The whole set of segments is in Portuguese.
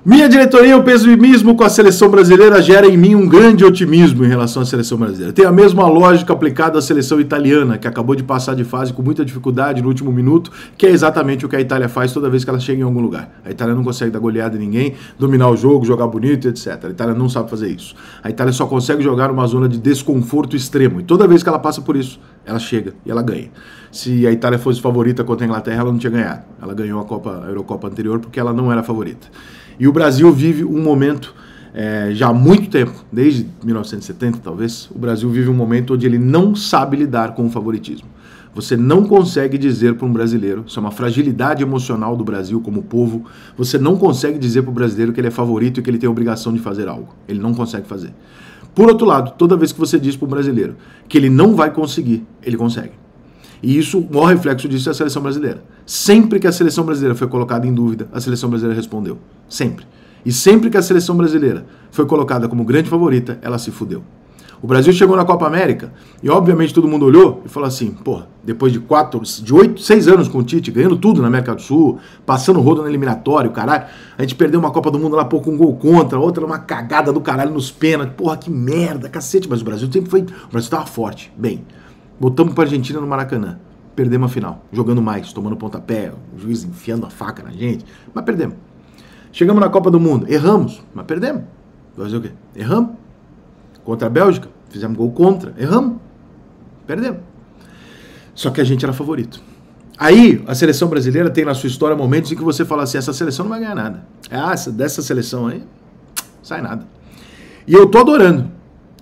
Minha diretoria, o pessimismo com a seleção brasileira gera em mim um grande otimismo em relação à seleção brasileira. Tem a mesma lógica aplicada à seleção italiana, que acabou de passar de fase com muita dificuldade no último minuto, que é exatamente o que a Itália faz toda vez que ela chega em algum lugar. A Itália não consegue dar goleada em ninguém, dominar o jogo, jogar bonito, etc. A Itália não sabe fazer isso. A Itália só consegue jogar numa zona de desconforto extremo. E toda vez que ela passa por isso, ela chega e ela ganha. Se a Itália fosse favorita contra a Inglaterra, ela não tinha ganhado. Ela ganhou a Eurocopa anterior porque ela não era favorita. E o Brasil vive um momento, já há muito tempo, desde 1970 talvez, o Brasil vive um momento onde ele não sabe lidar com o favoritismo. Você não consegue dizer para um brasileiro, isso é uma fragilidade emocional do Brasil como povo, você não consegue dizer para o brasileiro que ele é favorito e que ele tem a obrigação de fazer algo. Ele não consegue fazer. Por outro lado, toda vez que você diz para o brasileiro que ele não vai conseguir, ele consegue. E isso, o maior reflexo disso é a seleção brasileira. Sempre que a seleção brasileira foi colocada em dúvida, a seleção brasileira respondeu. Sempre. E sempre que a seleção brasileira foi colocada como grande favorita, ela se fudeu. O Brasil chegou na Copa América e, obviamente, todo mundo olhou e falou assim, porra, depois de 6 anos com o Tite, ganhando tudo na América do Sul, passando rodo no eliminatório, caralho, a gente perdeu uma Copa do Mundo lá pouco, um gol contra, outra uma cagada do caralho nos pênaltis, porra, que merda, cacete, mas o Brasil sempre foi, o Brasil tava forte, bem. Botamos para a Argentina no Maracanã. Perdemos a final. Jogando mais, tomando pontapé, o juiz enfiando a faca na gente. Mas perdemos. Chegamos na Copa do Mundo. Erramos, mas perdemos. Vai fazer o quê? Erramos. Contra a Bélgica. Fizemos gol contra. Erramos. Perdemos. Só que a gente era favorito. Aí, a seleção brasileira tem na sua história momentos em que você fala assim, essa seleção não vai ganhar nada. Dessa seleção aí, sai nada. E eu tô adorando.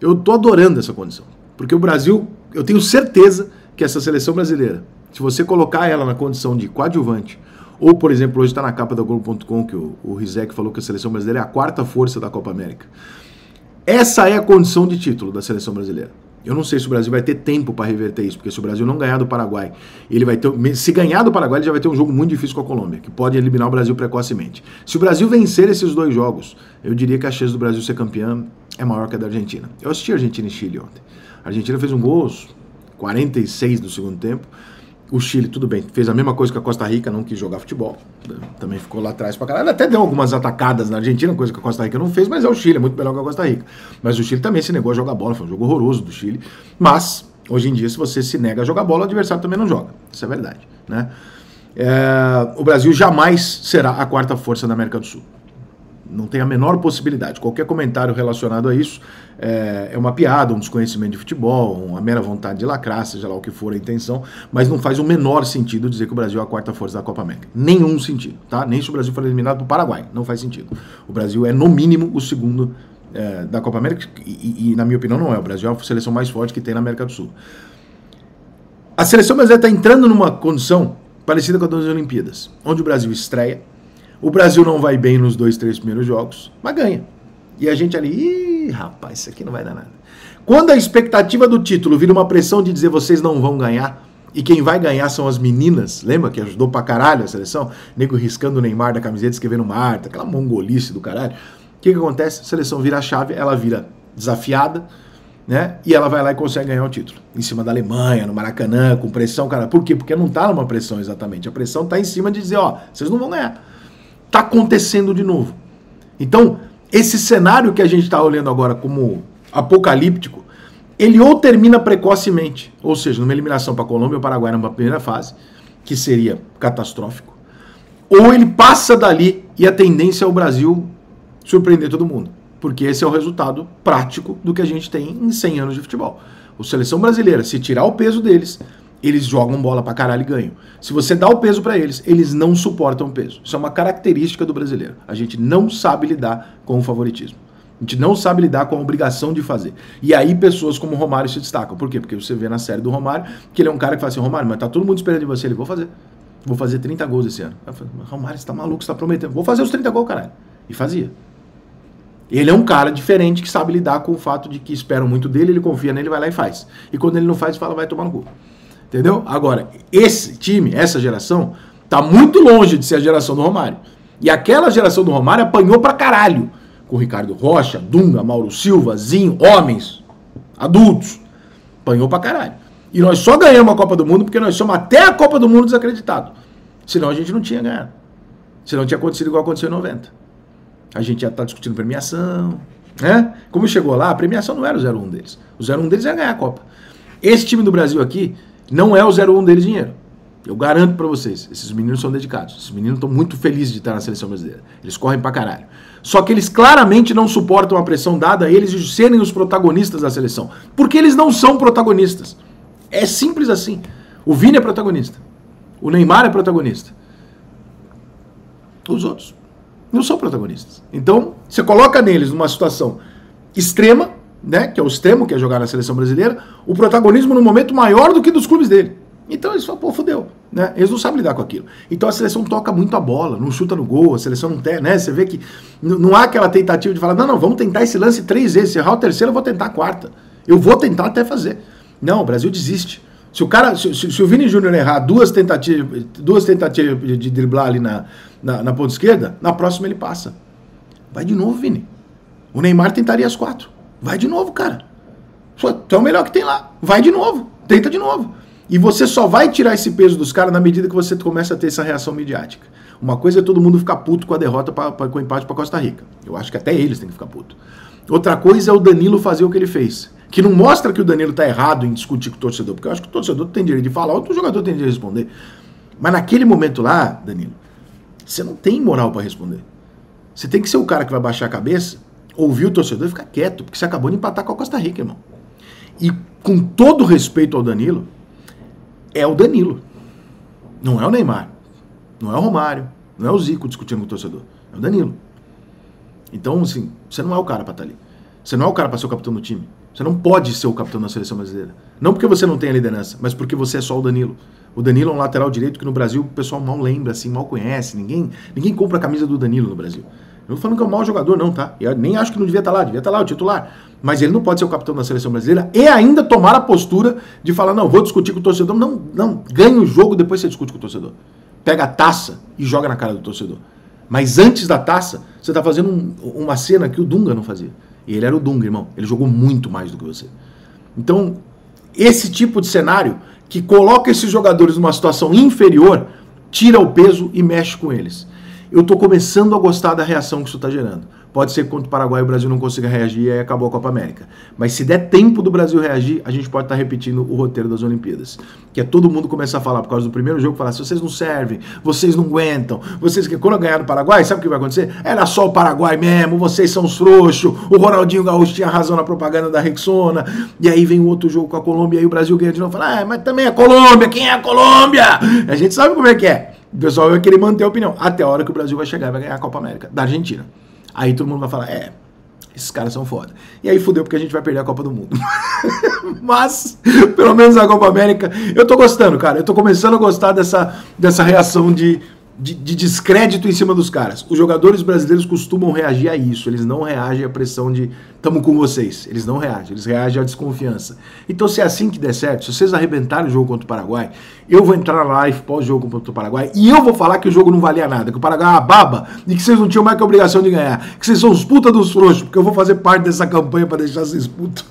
Eu tô adorando essa condição. Porque o Brasil... Eu tenho certeza que essa seleção brasileira, se você colocar ela na condição de coadjuvante, ou, por exemplo, hoje está na capa da Globo.com que o Rizek falou que a seleção brasileira é a quarta força da Copa América. Essa é a condição de título da seleção brasileira. Eu não sei se o Brasil vai ter tempo para reverter isso, porque se o Brasil não ganhar do Paraguai, ele vai ter, se ganhar do Paraguai, ele já vai ter um jogo muito difícil com a Colômbia, que pode eliminar o Brasil precocemente. Se o Brasil vencer esses dois jogos, eu diria que a chance do Brasil ser campeão é maior que a da Argentina. Eu assisti a Argentina e Chile ontem. A Argentina fez um gol aos 46 do segundo tempo. O Chile, tudo bem, fez a mesma coisa que a Costa Rica, não quis jogar futebol. Também ficou lá atrás pra caralho. Até deu algumas atacadas na Argentina, coisa que a Costa Rica não fez, mas é o Chile, é muito melhor que a Costa Rica. Mas o Chile também se negou a jogar bola, foi um jogo horroroso do Chile. Mas, hoje em dia, se você se nega a jogar bola, o adversário também não joga. Isso é verdade, né? O Brasil jamais será a quarta força da América do Sul. Não tem a menor possibilidade. Qualquer comentário relacionado a isso é uma piada, um desconhecimento de futebol, uma mera vontade de lacrar, seja lá o que for a intenção, mas não faz o menor sentido dizer que o Brasil é a quarta força da Copa América. Nenhum sentido, tá? Nem se o Brasil for eliminado do Paraguai, não faz sentido. O Brasil é, no mínimo, o segundo da Copa América e, na minha opinião, não é. O Brasil é a seleção mais forte que tem na América do Sul. A seleção brasileira está entrando numa condição parecida com a das Olimpíadas, onde o Brasil estreia. O Brasil não vai bem nos 2, 3 primeiros jogos, mas ganha. E a gente ali, rapaz, isso aqui não vai dar nada. Quando a expectativa do título vira uma pressão de dizer vocês não vão ganhar, e quem vai ganhar são as meninas, lembra que ajudou pra caralho a seleção? Nego riscando o Neymar da camiseta, escrevendo Marta, aquela mongolice do caralho. O que acontece? A seleção vira a chave, ela vira desafiada, né? E ela vai lá e consegue ganhar o título. Em cima da Alemanha, no Maracanã, com pressão, cara. Por quê? Porque não tá numa pressão exatamente. A pressão tá em cima de dizer, ó, vocês não vão ganhar. Está acontecendo de novo. Então, esse cenário que a gente está olhando agora como apocalíptico, ele ou termina precocemente, ou seja, numa eliminação para a Colômbia ou Paraguai numa primeira fase, que seria catastrófico, ou ele passa dali e a tendência é o Brasil surpreender todo mundo, porque esse é o resultado prático do que a gente tem em 100 anos de futebol. A seleção brasileira, se tirar o peso deles, eles jogam bola pra caralho e ganham. Se você dá o peso pra eles, eles não suportam o peso. Isso é uma característica do brasileiro. A gente não sabe lidar com o favoritismo. A gente não sabe lidar com a obrigação de fazer. E aí pessoas como o Romário se destacam. Por quê? Porque você vê na série do Romário que ele é um cara que fala assim, Romário, mas tá todo mundo esperando de você. Ele, vou fazer 30 gols esse ano. Eu falei, Romário, você tá maluco, você tá prometendo. Vou fazer os 30 gols, caralho. E fazia. Ele é um cara diferente que sabe lidar com o fato de que esperam muito dele, ele confia nele, vai lá e faz. E quando ele não faz, fala, vai tomar no cu. Entendeu? Agora, esse time, essa geração, tá muito longe de ser a geração do Romário. E aquela geração do Romário apanhou pra caralho. Com Ricardo Rocha, Dunga, Mauro Silva, Zinho, homens, adultos. Apanhou pra caralho. E nós só ganhamos a Copa do Mundo porque nós somos até a Copa do Mundo desacreditado. Senão a gente não tinha ganhado. Senão tinha acontecido igual aconteceu em 90. a gente já está discutindo premiação, né? Como chegou lá, a premiação não era o 0-1 deles. O 0-1 deles era ganhar a Copa. Esse time do Brasil aqui não é o 0-1 deles dinheiro. Eu garanto pra vocês, esses meninos são dedicados. Esses meninos estão muito felizes de estar na seleção brasileira. Eles correm pra caralho. Só que eles claramente não suportam a pressão dada a eles de serem os protagonistas da seleção. Porque eles não são protagonistas. É simples assim. O Vini é protagonista. O Neymar é protagonista. Os outros não são protagonistas. Então, você coloca neles numa situação extrema, né, que é o extremo, que é jogar na seleção brasileira, o protagonismo num momento maior do que dos clubes dele. Então eles falam, pô, fodeu, né? Eles não sabem lidar com aquilo. Então a seleção toca muito a bola, não chuta no gol, a seleção não tem, né? Você vê que não há aquela tentativa de falar, não, vamos tentar esse lance 3 vezes, se errar o terceiro eu vou tentar a quarta. Eu vou tentar até fazer. Não, o Brasil desiste. Se o cara, se o Vini Júnior errar duas tentativas de driblar ali na ponta esquerda, na próxima ele passa. Vai de novo, Vini. O Neymar tentaria as 4. Vai de novo, cara. Tu é o melhor que tem lá. Vai de novo. Tenta de novo. E você só vai tirar esse peso dos caras na medida que você começa a ter essa reação midiática. Uma coisa é todo mundo ficar puto com a derrota, com o empate para Costa Rica. Eu acho que até eles têm que ficar puto. Outra coisa é o Danilo fazer o que ele fez. Que não mostra que o Danilo tá errado em discutir com o torcedor. Porque eu acho que o torcedor tem direito de falar, outro jogador tem direito de responder. Mas naquele momento lá, Danilo, você não tem moral para responder. Você tem que ser o cara que vai baixar a cabeça, ouvir o torcedor e ficar quieto. Porque você acabou de empatar com a Costa Rica, irmão. E com todo respeito ao Danilo, é o Danilo. Não é o Neymar. Não é o Romário. Não é o Zico discutindo com o torcedor. É o Danilo. Então, assim, você não é o cara pra estar ali. Você não é o cara pra ser o capitão do time. Você não pode ser o capitão da seleção brasileira. Não porque você não tem a liderança, mas porque você é só o Danilo. O Danilo é um lateral direito que no Brasil o pessoal mal lembra, assim, mal conhece. Ninguém compra a camisa do Danilo no Brasil. Eu não tô falando que é um mau jogador, não, tá? Eu nem acho que não devia estar lá, devia estar lá, o titular. Mas ele não pode ser o capitão da seleção brasileira e ainda tomar a postura de falar, não, vou discutir com o torcedor. Não, ganha o jogo, depois você discute com o torcedor. Pega a taça e joga na cara do torcedor. Mas antes da taça, você tá fazendo uma cena que o Dunga não fazia. E ele era o Dunga, irmão. Ele jogou muito mais do que você. Então, esse tipo de cenário que coloca esses jogadores numa situação inferior, tira o peso e mexe com eles. Eu tô começando a gostar da reação que isso tá gerando. Pode ser que contra o Paraguai o Brasil não consiga reagir e aí acabou a Copa América. Mas se der tempo do Brasil reagir, a gente pode estar repetindo o roteiro das Olimpíadas. Que é todo mundo começar a falar, por causa do primeiro jogo, falar, se vocês não servem, vocês não aguentam, vocês que quando ganhar no Paraguai, sabe o que vai acontecer? Era só o Paraguai mesmo, vocês são os frouxos, o Ronaldinho Gaúcho tinha razão na propaganda da Rexona, e aí vem o outro jogo com a Colômbia, e aí o Brasil ganha de novo, fala, mas também é a Colômbia, quem é a Colômbia? A gente sabe como é que é. O pessoal vai querer manter a opinião, até a hora que o Brasil vai chegar e vai ganhar a Copa América, da Argentina. Aí todo mundo vai falar, esses caras são foda. E aí fudeu porque a gente vai perder a Copa do Mundo. Mas, pelo menos a Copa América, eu tô gostando, cara. Eu tô começando a gostar dessa reação de descrédito em cima dos caras. Os jogadores brasileiros costumam reagir a isso. Eles não reagem à pressão de tamo com vocês. Eles não reagem. Eles reagem à desconfiança. Então, se é assim que der certo, se vocês arrebentarem o jogo contra o Paraguai, eu vou entrar na live pós-jogo contra o Paraguai e eu vou falar que o jogo não valia nada, que o Paraguai é uma baba e que vocês não tinham mais que a obrigação de ganhar, que vocês são os puta dos frouxos, porque eu vou fazer parte dessa campanha pra deixar vocês putos.